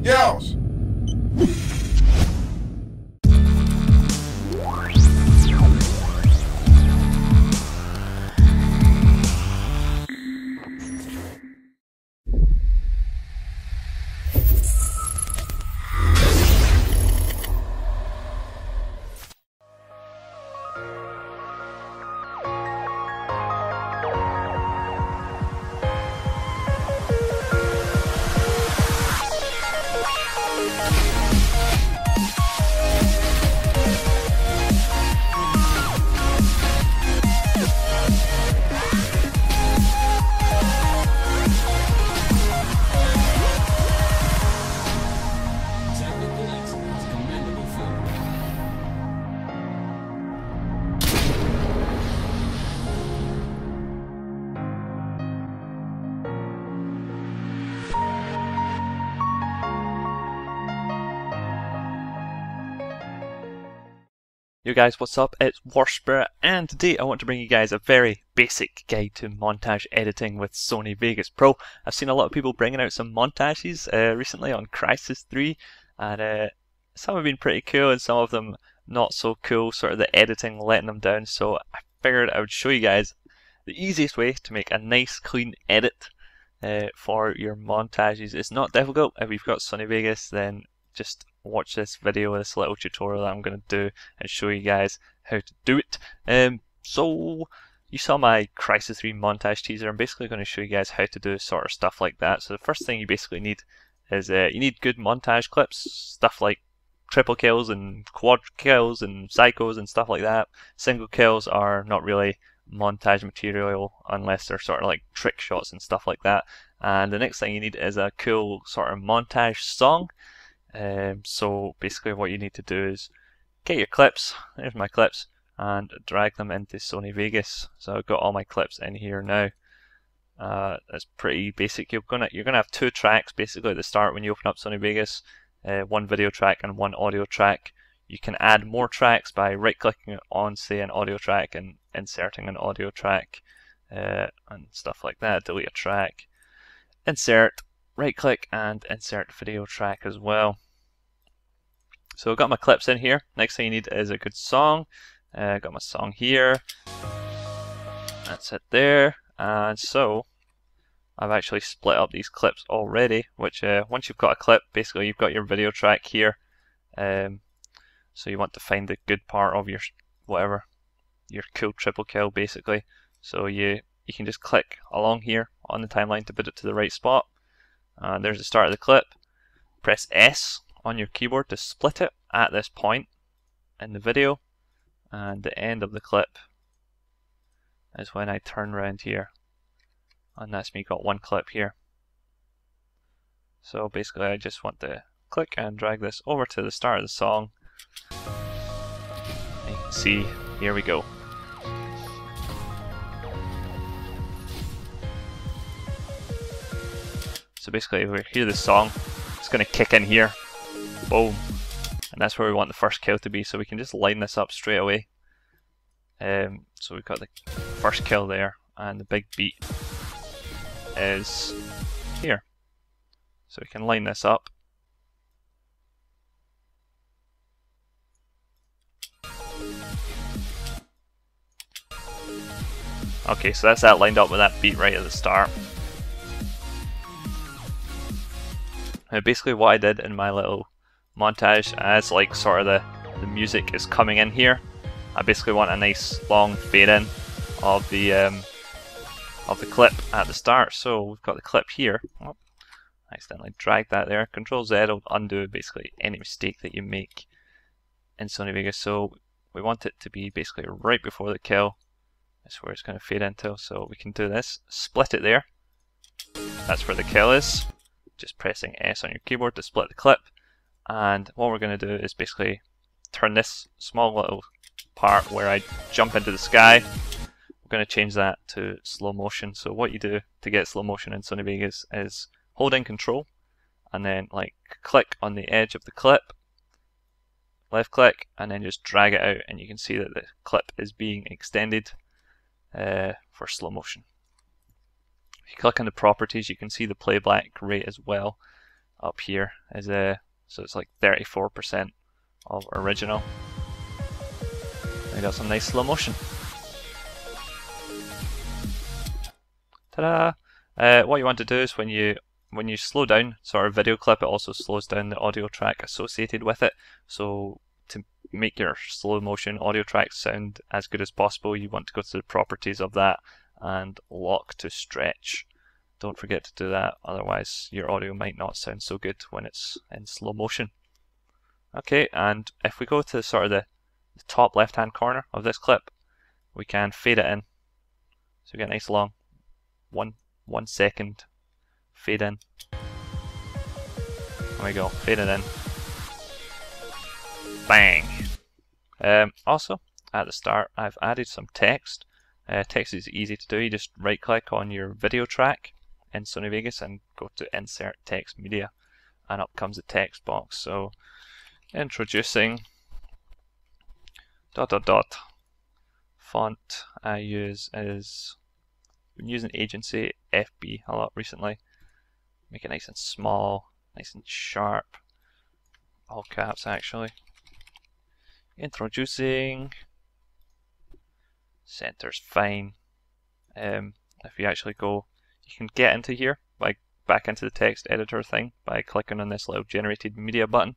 Yeousch! Yo guys, what's up? It's Warspirit, and today I want to bring you guys a very basic guide to montage editing with Sony Vegas Pro. I've seen a lot of people bringing out some montages recently on Crysis 3, and some have been pretty cool and some of them not so cool, sort of the editing letting them down, so I figured I would show you guys the easiest way to make a nice clean edit for your montages. It's not difficult. If you've got Sony Vegas, then just watch this video, this little tutorial that I'm going to do and show you guys how to do it. So you saw my Crysis 3 montage teaser. I'm basically going to show you guys how to do sort of stuff like that. So the first thing you basically need is you need good montage clips, stuff like triple kills and quad kills and psychos and stuff like that. Single kills are not really montage material unless they're sort of like trick shots and stuff like that. And the next thing you need is a cool sort of montage song. So basically what you need to do is get your clips, there's my clips, and drag them into Sony Vegas. So I've got all my clips in here now. That's pretty basic. You're gonna have two tracks basically at the start when you open up Sony Vegas, one video track and one audio track. You can add more tracks by right clicking on say an audio track and inserting an audio track and stuff like that. Delete a track, insert, right click and insert video track as well. So I've got my clips in here. Next thing you need is a good song. I've got my song here. That's it there. And so I've actually split up these clips already, which once you've got a clip, basically you've got your video track here. So you want to find the good part of your whatever, your cool triple kill basically. So you can just click along here on the timeline to put it to the right spot. There's the start of the clip. Press S on your keyboard to split it at this point in the video, and the end of the clip is when I turn around here, and that's me got one clip here. So basically I just want to click and drag this over to the start of the song. And you can see, here we go. So basically if we hear the song, it's going to kick in here, boom, and that's where we want the first kill to be, so we can just line this up straight away. So we've got the first kill there, and the big beat is here. So we can line this up. Okay, so that's that lined up with that beat right at the start. Basically what I did in my little montage, as like sort of the music is coming in here, I basically want a nice long fade in of the clip at the start. So we've got the clip here. Oh, I accidentally dragged that there. Control Z will undo basically any mistake that you make in Sony Vegas. So we want it to be basically right before the kill. That's where it's going to fade into. So we can do this, split it there. That's where the kill is. Just pressing S on your keyboard to split the clip, and what we're going to do is basically turn this small little part where I jump into the sky, we're going to change that to slow motion. So what you do to get slow motion in Sony Vegas is hold in Control and then like click on the edge of the clip, left click, and then just drag it out, and you can see that the clip is being extended for slow motion. If you click on the properties, you can see the playback rate as well up here. So it's like 34% of original. We got some nice slow motion. Ta-da! What you want to do is when you slow down sort of video clip, it also slows down the audio track associated with it. So to make your slow motion audio track sound as good as possible, you want to go to the properties of that and lock to stretch. Don't forget to do that, otherwise your audio might not sound so good when it's in slow motion. Okay, and if we go to sort of the top left hand corner of this clip, we can fade it in. So we get a nice long 1 second fade in. There we go, fade it in. Bang! Also, at the start, I've added some text. Text is easy to do. You just right click on your video track in Sony Vegas and go to Insert Text Media, and up comes the text box. So, introducing ... Font I use is, been using Agency FB a lot recently. Make it nice and small, nice and sharp. All caps actually. Introducing. Center's fine. If you actually go, you can get into here by back into the text editor thing by clicking on this little generated media button,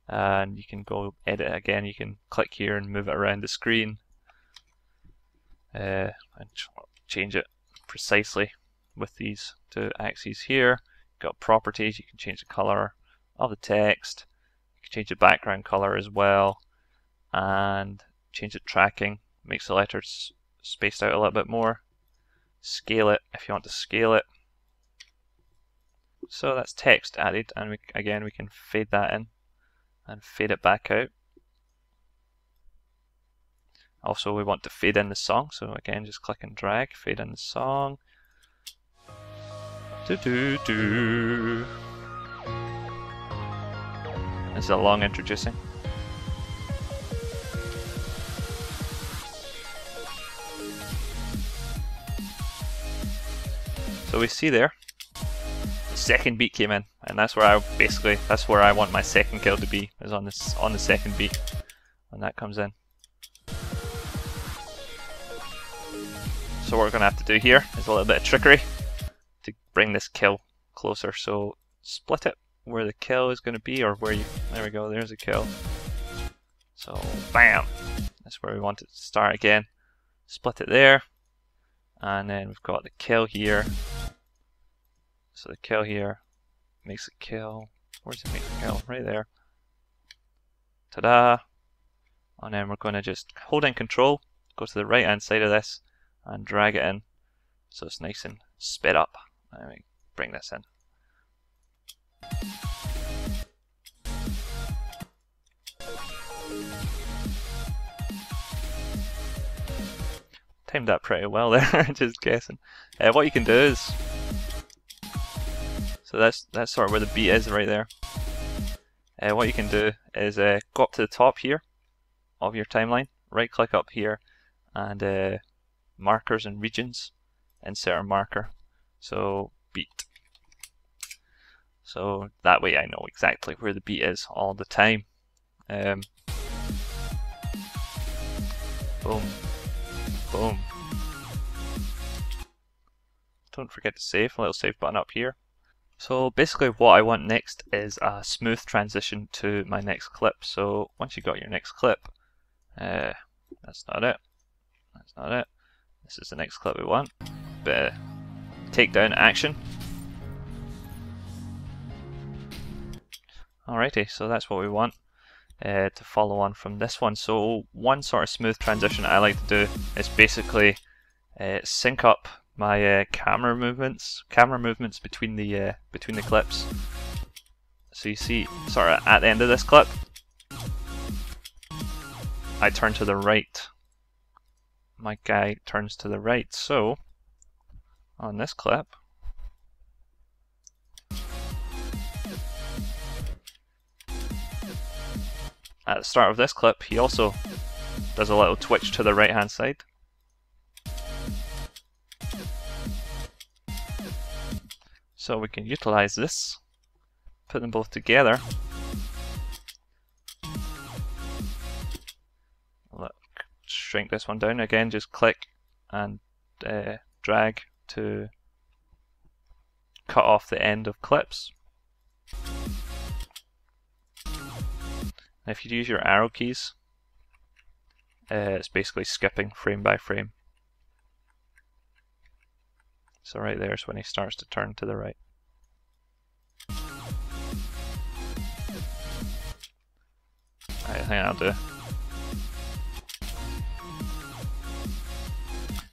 and you can go edit it again. You can click here and move it around the screen and change it precisely with these two axes here. Got properties, you can change the color of the text, you can change the background color as well, and change the tracking, makes the letters spaced out a little bit more. Scale it if you want to scale it. So that's text added, and again we can fade that in and fade it back out. Also we want to fade in the song, so again just click and drag, fade in the song. This is a long introducing. So we see there, the second beat came in, and that's where I want my second kill to be, is on the second beat when that comes in. So what we're going to have to do here is a little bit of trickery to bring this kill closer. So split it where the kill is going to be, or where you, there we go, there's a kill. So bam, that's where we want it to start again. Split it there, and then we've got the kill here. So the kill here makes a kill. Where's it make a kill? Right there. Ta-da! And then we're going to just hold in control, go to the right hand side of this, and drag it in so it's nice and sped up. Let me bring this in. Timed that pretty well there, just guessing. What you can do is, so that's sort of where the beat is right there. What you can do is go up to the top here of your timeline, right click up here, and markers and regions, insert a marker, so beat. So that way I know exactly where the beat is all the time. Boom, boom. Don't forget to save, a little save button up here. So basically what I want next is a smooth transition to my next clip. So once you got your next clip, that's not it, that's not it. This is the next clip we want. Bit of takedown action. Alrighty, so that's what we want to follow on from this one. So one sort of smooth transition I like to do is basically sync up my camera movements between the clips. So you see, sort of at the end of this clip, I turn to the right. My guy turns to the right. So on this clip, at the start of this clip, he also does a little twitch to the right hand side. So we can utilize this, put them both together. Look, shrink this one down again, just click and drag to cut off the end of clips. If you use your arrow keys, it's basically skipping frame by frame. So right there is when he starts to turn to the right. I think that'll do.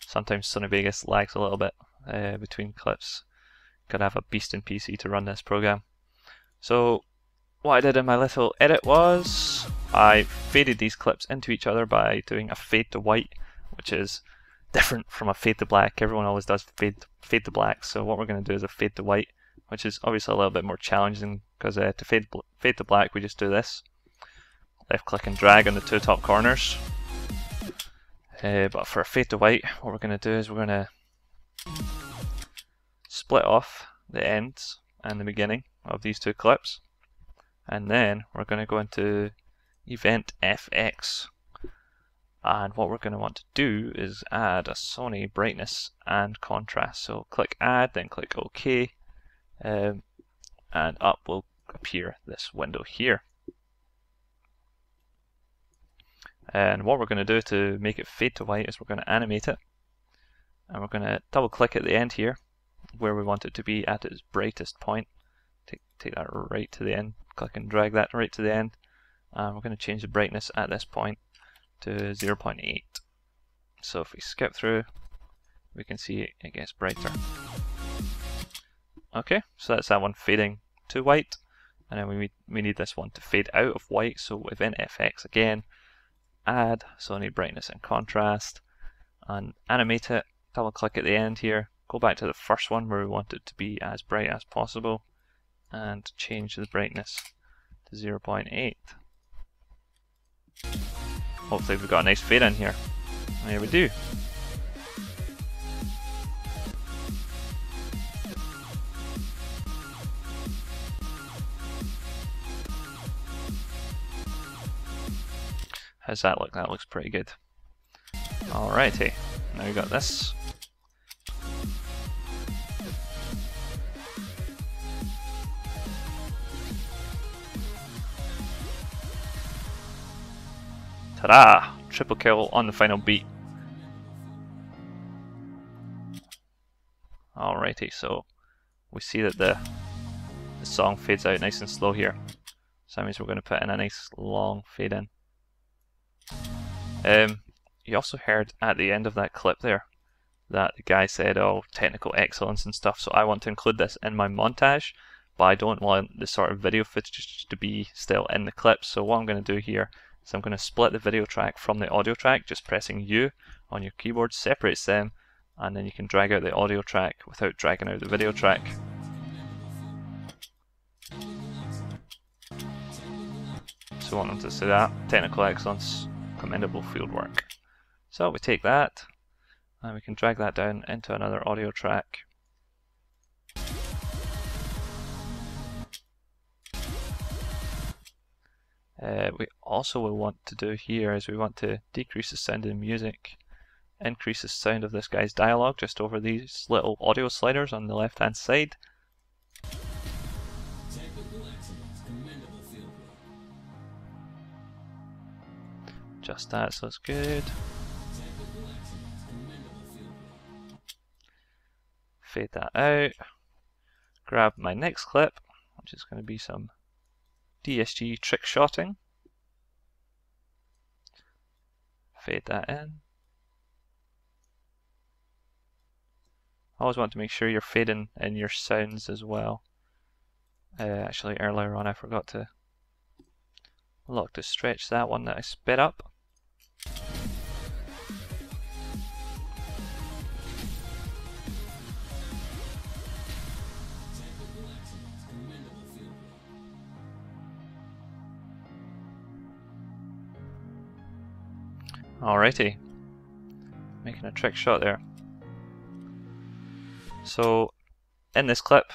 Sometimes Sony Vegas lags a little bit between clips. Gotta have a beastin' PC to run this program. So what I did in my little edit was I faded these clips into each other by doing a fade to white, which is different from a fade to black. Everyone always does fade to black, so what we're going to do is a fade to white, which is obviously a little bit more challenging because to fade to black we just do this. Left click and drag on the two top corners. But for a fade to white, what we're going to do is we're going to split off the ends and the beginning of these two clips. And then we're going to go into Event FX, and what we're going to want to do is add a Sony brightness and contrast. So click add, then click OK, and up will appear this window here. And what we're going to do to make it fade to white is we're going to animate it, and we're going to double click at the end here where we want it to be at its brightest point. Take that right to the end, click and drag that right to the end, and we're going to change the brightness at this point to 0.8. So if we skip through, we can see it gets brighter. Okay, so that's that one fading to white, and then we need this one to fade out of white. So within FX again, add Sony brightness and contrast, and animate it. Double click at the end here, go back to the first one where we want it to be as bright as possible, and change the brightness to 0.8. Hopefully we've got a nice fade in here. And here we do. How's that look? That looks pretty good. Alrighty, now we got this. Ta-da! Triple kill on the final beat. Alrighty, so we see that the song fades out nice and slow here. So that means we're going to put in a nice long fade in. You also heard at the end of that clip there that the guy said, oh, technical excellence and stuff, so I want to include this in my montage, but I don't want the sort of video footage to be still in the clip. So what I'm going to do here is I'm going to split the video track from the audio track. Just pressing U on your keyboard separates them, and then you can drag out the audio track without dragging out the video track. So I want them to say that, technical excellence, commendable field work. So we take that and we can drag that down into another audio track. We also will want to do here is we want to decrease the sound of the music, increase the sound of this guy's dialogue just over these little audio sliders on the left hand side. Just that, so it's good. Fade that out. Grab my next clip, which is going to be some DSG trick shotting. Fade that in. Always want to make sure you're fading in your sounds as well. Actually, earlier on I forgot to look to stretch that one that I sped up. Alrighty, making a trick shot there. So in this clip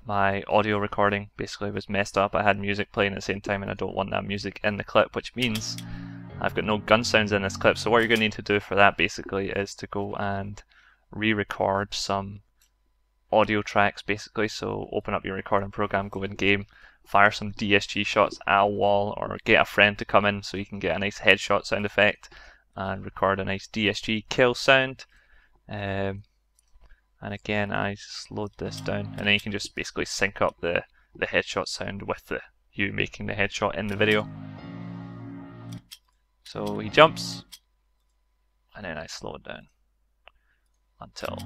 my audio recording basically was messed up. I had music playing at the same time and I don't want that music in the clip, which means I've got no gun sounds in this clip. So what you're going to need to do for that basically is to go and re-record some audio tracks basically. So open up your recording program, go in game, fire some DSG shots at a wall, or get a friend to come in so you can get a nice headshot sound effect and record a nice DSG kill sound. And again, I slowed this down, and then you can just basically sync up the headshot sound with you making the headshot in the video. So he jumps, and then I slow it down until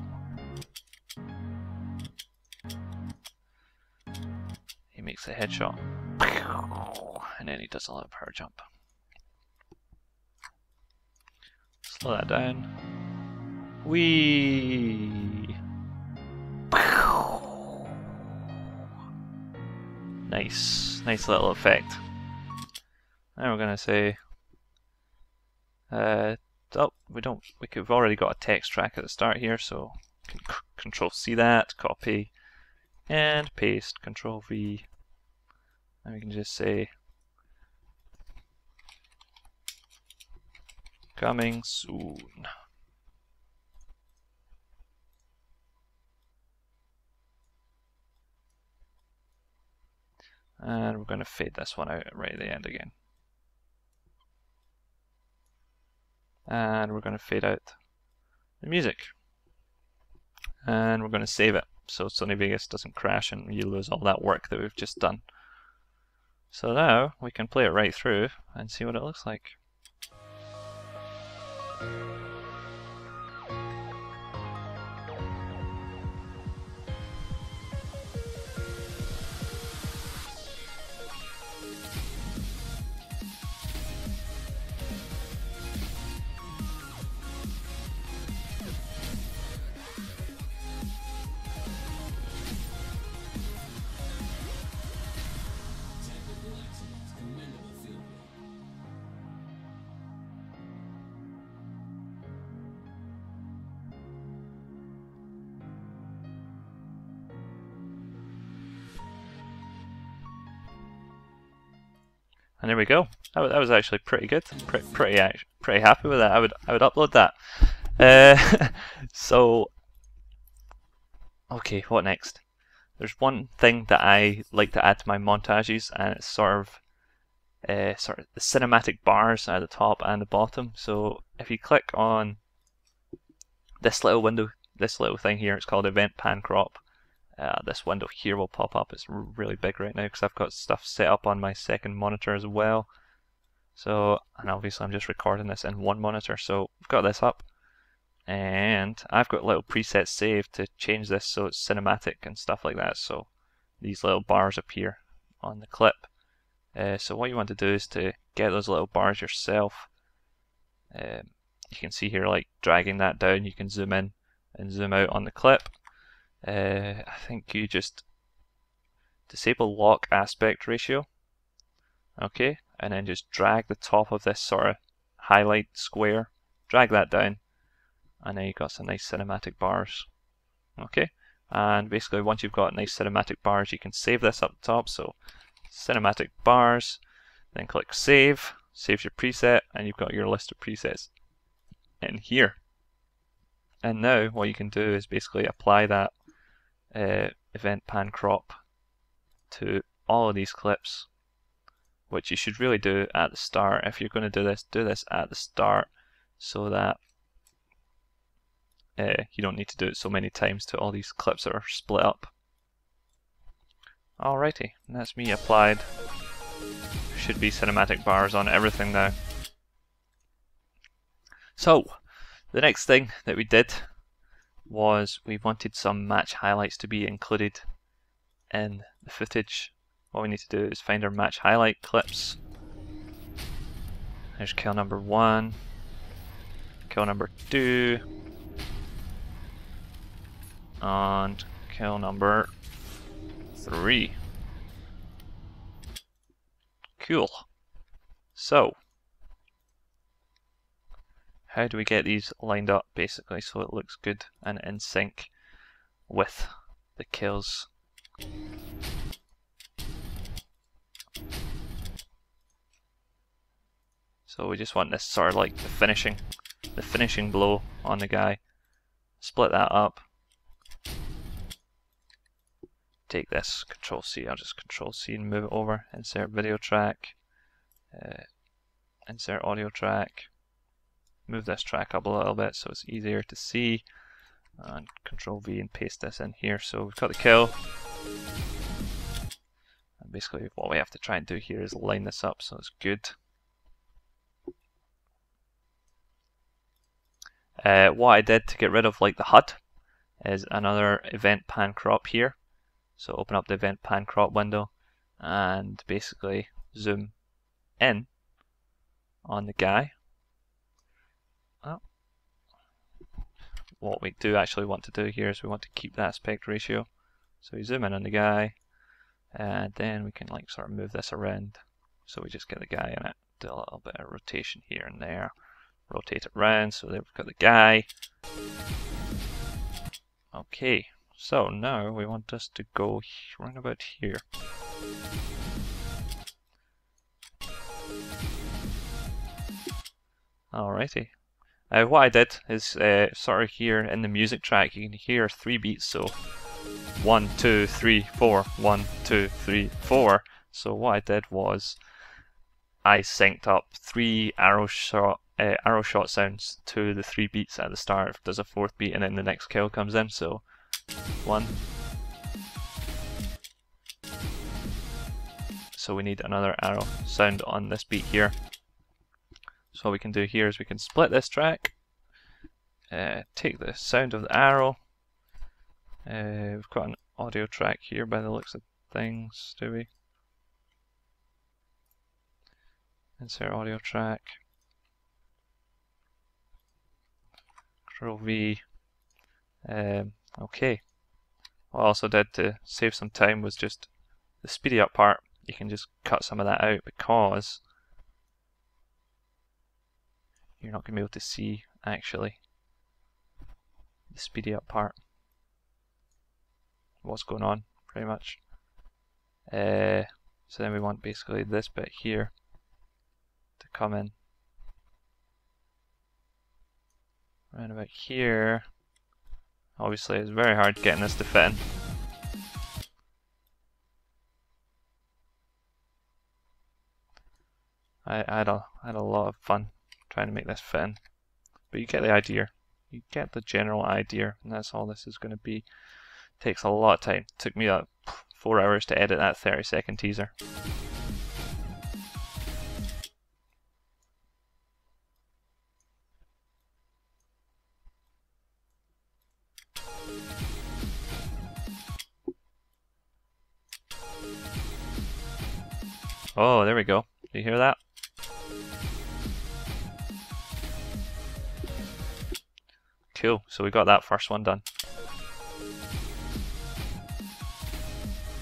he makes a headshot, and then he does a little power jump. Slow that down. Whee! Nice little effect. Now we're gonna say, we've already got a text track at the start here, so Control C that, copy and paste, Control V, and we can just say coming soon. And we're going to fade this one out right at the end again. And we're going to fade out the music. And we're going to save it so Sony Vegas doesn't crash and you lose all that work that we've just done. So now we can play it right through and see what it looks like. And there we go. That was actually pretty good. Pretty happy with that. I would upload that. So, okay, what next? There's one thing that I like to add to my montages, and it's sort of the cinematic bars at the top and the bottom. So if you click on this little window, this little thing here, it's called Event Pan Crop. This window here will pop up. It's really big right now because I've got stuff set up on my second monitor as well. So, and obviously I'm just recording this in one monitor, so I've got this up. And I've got little presets saved to change this so it's cinematic and stuff like that. So these little bars appear on the clip. So what you want to do is to get those little bars yourself. You can see here, like dragging that down, you can zoom in and zoom out on the clip. I think you just disable lock aspect ratio, okay, and then just drag the top of this sort of highlight square, drag that down, and then you've got some nice cinematic bars, okay. And basically once you've got nice cinematic bars, you can save this up top, so cinematic bars, then click save, saves your preset, and you've got your list of presets in here. And now what you can do is basically apply that event pan crop to all of these clips, which you should really do at the start. If you're going to do this at the start so that you don't need to do it so many times to all these clips that are split up. Alrighty, and that's me applied. Should be cinematic bars on everything now. So, the next thing that we did was we wanted some match highlights to be included in the footage. What we need to do is find our match highlight clips. There's kill number 1, kill number 2, and kill number 3. Cool. So, how do we get these lined up basically so it looks good and in sync with the kills So we just want this sort of like the finishing blow on the guy. Split that up. Take this, Control C, I'll just Control C and move it over. Insert video track. Insert audio track. Move this track up a little bit so it's easier to see. And Control V and paste this in here. So we've got the kill. And basically what we have to try and do here is line this up so it's good. What I did to get rid of like the HUD is another event pan crop here. So open up the event pan crop window and basically zoom in on the guy. Oh. What we do actually want to do here is we want to keep that aspect ratio. So we zoom in on the guy and then we can like sort of move this around. So we just get the guy in it, do a little bit of rotation here and there. Rotate it round, so there we've got the guy. Okay, so now we want us to go round about here. Alrighty. What I did is sort of here in the music track you can hear 3 beats, so 1, 2, 3, 4, 1, 2, 3, 4. So what I did was I synced up 3 arrow shot sounds to the 3 beats at the start. There's a 4th beat and then the next kill comes in, so 1. So we need another arrow sound on this beat here. So what we can do here is we can split this track, take the sound of the arrow. We've got an audio track here by the looks of things, do we? Insert audio track. Control V. Okay. What I also did to save some time was just the speedy up part. You can just cut some of that out because you're not going to be able to see actually the speedy up part. What's going on, pretty much. So then we want basically this bit here to come in. Right about here. Obviously it's very hard getting this to fit in. I had a lot of fun trying to make this fit in. But you get the idea. You get the general idea, and that's all this is going to be. Takes a lot of time. Took me 4 hours to edit that 30-second teaser. Oh, there we go. Do you hear that? Cool, so we got that first one done.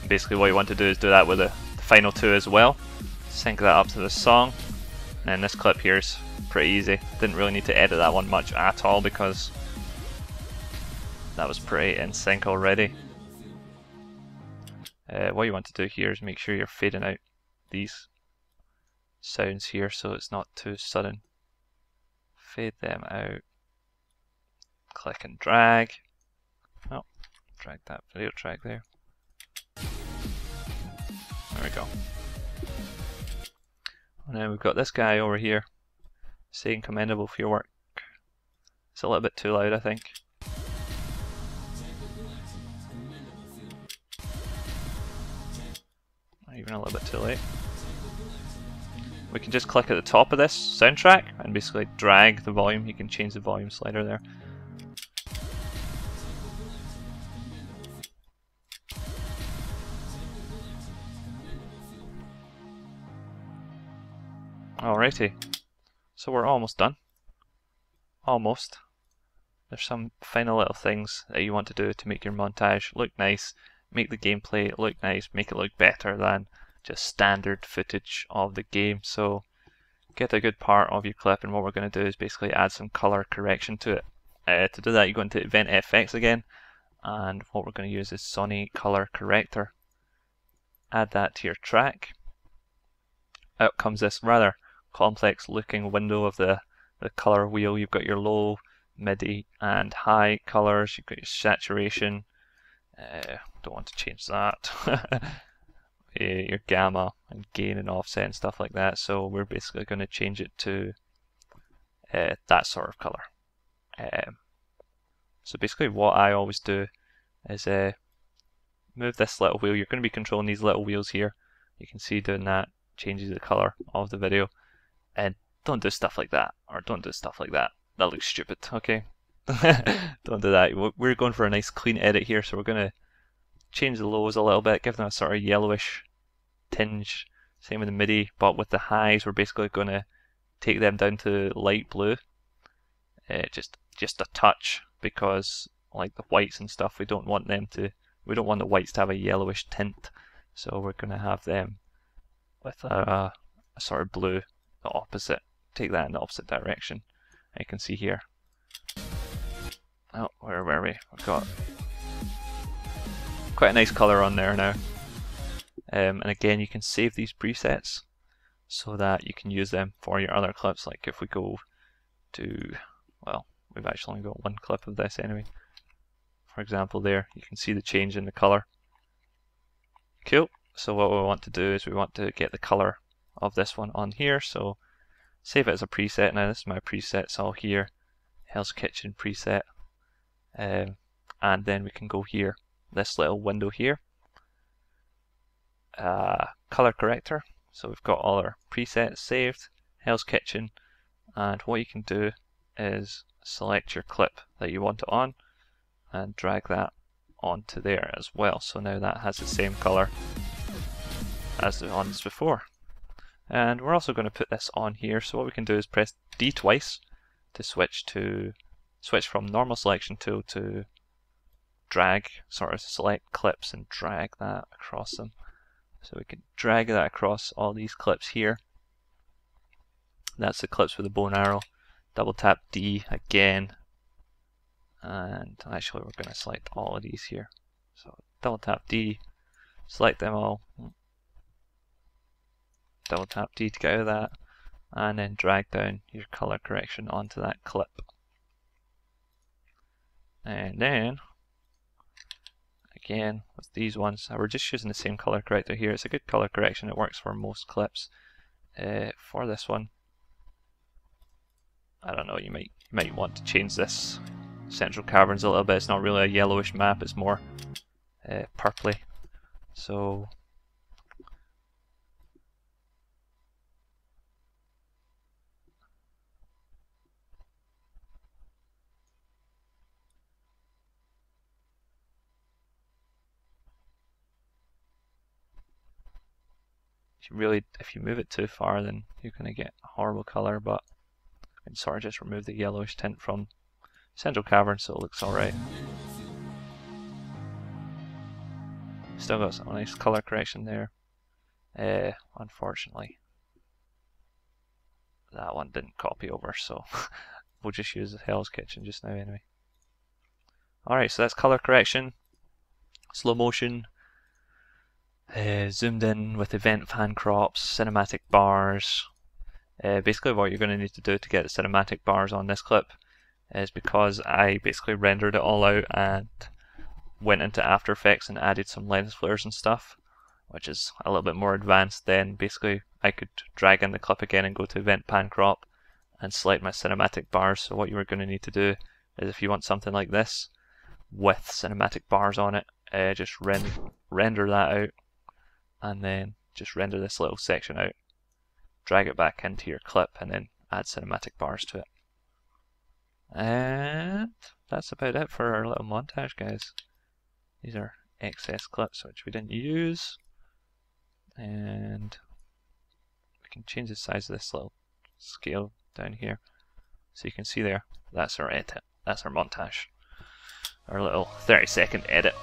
Basically what you want to do is do that with the final 2 as well. Sync that up to the song. And then this clip here is pretty easy. Didn't really need to edit that one much at all because that was pretty in sync already. What you want to do here is make sure you're fading out these sounds here so it's not too sudden. Fade them out. Click and drag. Oh, drag that video track there. There we go. And then we've got this guy over here saying commendable for your work. It's a little bit too loud, I think. Even a little bit too late. We can just click at the top of this soundtrack and basically drag the volume. You can change the volume slider there. Alrighty, so we're almost done. Almost. There's some final little things that you want to do to make your montage look nice, make the gameplay look nice, make it look better than just standard footage of the game. So get a good part of your clip, and what we're going to do is basically add some color correction to it. To do that, you go into Event FX again, and what we're going to use is Sony Color Corrector. Add that to your track. Out comes this rather complex looking window of the color wheel. You've got your low, midi and high colors, you've got your saturation, don't want to change that, your gamma and gain and offset and stuff like that, so we're basically going to change it to that sort of color. So basically what I always do is move this little wheel. You're going to be controlling these little wheels here. You can see doing that changes the color of the video, and don't do stuff like that, or don't do stuff like that. That looks stupid, okay? Don't do that. We're going for a nice clean edit here, so we're going to change the lows a little bit, give them a sort of yellowish tinge. Same with the MIDI, but with the highs, we're basically going to take them down to light blue. Just a touch, because like the whites and stuff, we don't want the whites to have a yellowish tint. So we're going to have them with a sort of blue, the opposite. Take that in the opposite direction. You can see here. Oh, where were we? We've got quite a nice color on there now. And again, you can save these presets so that you can use them for your other clips. Like if we go to, well, we've actually only got one clip of this anyway. For example, there you can see the change in the color. Cool. So what we want to do is we want to get the color of this one on here. So save it as a preset. Now this is my presets all here. Hell's Kitchen preset. And then we can go here, this little window here. Color corrector. So we've got all our presets saved. Hell's Kitchen. And what you can do is select your clip that you want it on and drag that onto there as well. So now that has the same color as the ones before. And we're also going to put this on here. So what we can do is press D twice to switch from normal selection tool to drag, sort of select clips and drag that across them. So we can drag that across all these clips here. That's the clips with the bow and arrow. Double tap D again. And actually we're going to select all of these here. So double tap D, select them all. Double tap D to get out of that. And then drag down your color correction onto that clip. And then, again, with these ones, we're just using the same color corrector here. It's a good color correction. It works for most clips. For this one, I don't know, you might want to change this central caverns a little bit. It's not really a yellowish map, it's more purpley. So if you move it too far, then you're going to get a horrible color, but I can sort of just remove the yellowish tint from central cavern so it looks alright. Still got some nice color correction there. Unfortunately, that one didn't copy over, so we'll just use the Hell's Kitchen just now anyway. Alright, so that's color correction, slow motion, zoomed in with event fan crops, cinematic bars. Basically what you're going to need to do to get the cinematic bars on this clip is, because I basically rendered it all out and went into After Effects and added some lens flares and stuff, which is a little bit more advanced, then basically I could drag in the clip again and go to event pan crop and select my cinematic bars. So what you are going to need to do is, if you want something like this with cinematic bars on it, just render that out, and then just render this little section out, drag it back into your clip, and then add cinematic bars to it. And that's about it for our little montage, guys. These are excess clips which we didn't use, and we can change the size of this little scale down here so you can see there. That's our edit, that's our montage, our little 30-second edit.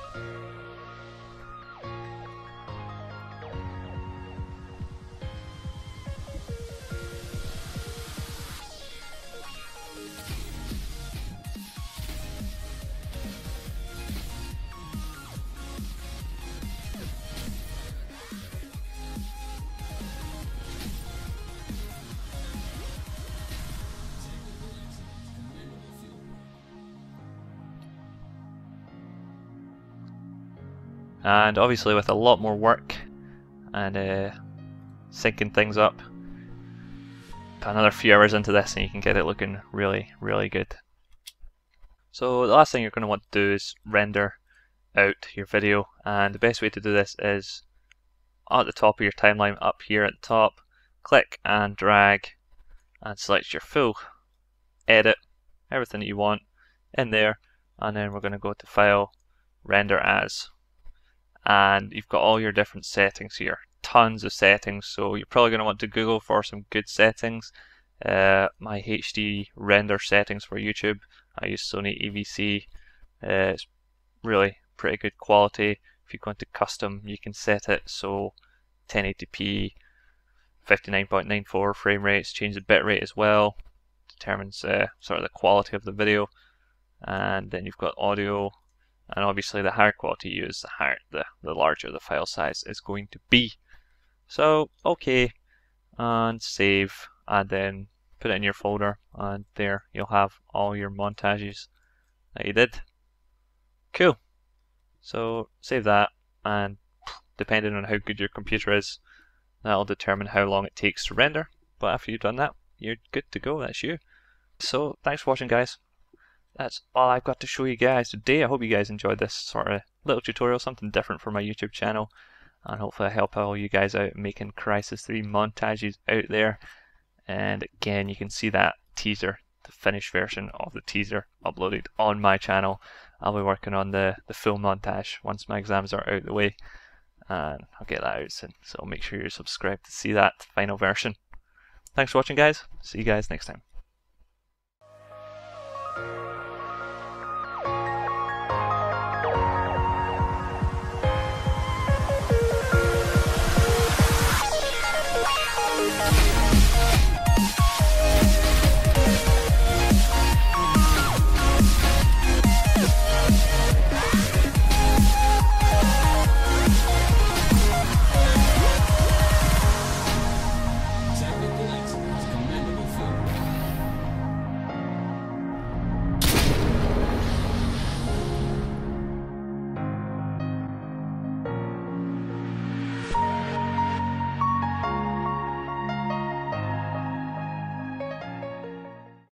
And obviously with a lot more work and syncing things up, put another few hours into this and you can get it looking really, really good. So the last thing you're going to want to do is render out your video, and the best way to do this is at the top of your timeline, up here at the top, click and drag and select your full edit, everything that you want in there, and then we're going to go to File, Render As, and you've got all your different settings here, tons of settings, so you're probably going to want to Google for some good settings. My HD render settings for YouTube, I use Sony EVC, it's really pretty good quality. If you go into custom, you can set it so 1080p, 59.94 frame rates, change the bitrate as well, determines sort of the quality of the video. And then you've got audio, and obviously the higher quality you use, the larger the file size is going to be. So okay, and save, and then put it in your folder, and there you'll have all your montages that you did. Cool. So save that, and depending on how good your computer is, that'll determine how long it takes to render. But after you've done that, you're good to go. That's you. So thanks for watching, guys. That's all I've got to show you guys today. I hope you guys enjoyed this sort of little tutorial, something different for my YouTube channel, and hopefully I help all you guys out making Crysis 3 montages out there. And again, you can see that teaser, the finished version of the teaser uploaded on my channel. I'll be working on the full montage once my exams are out of the way, and I'll get that out soon, so make sure you're subscribed to see that final version. Thanks for watching, guys. See you guys next time.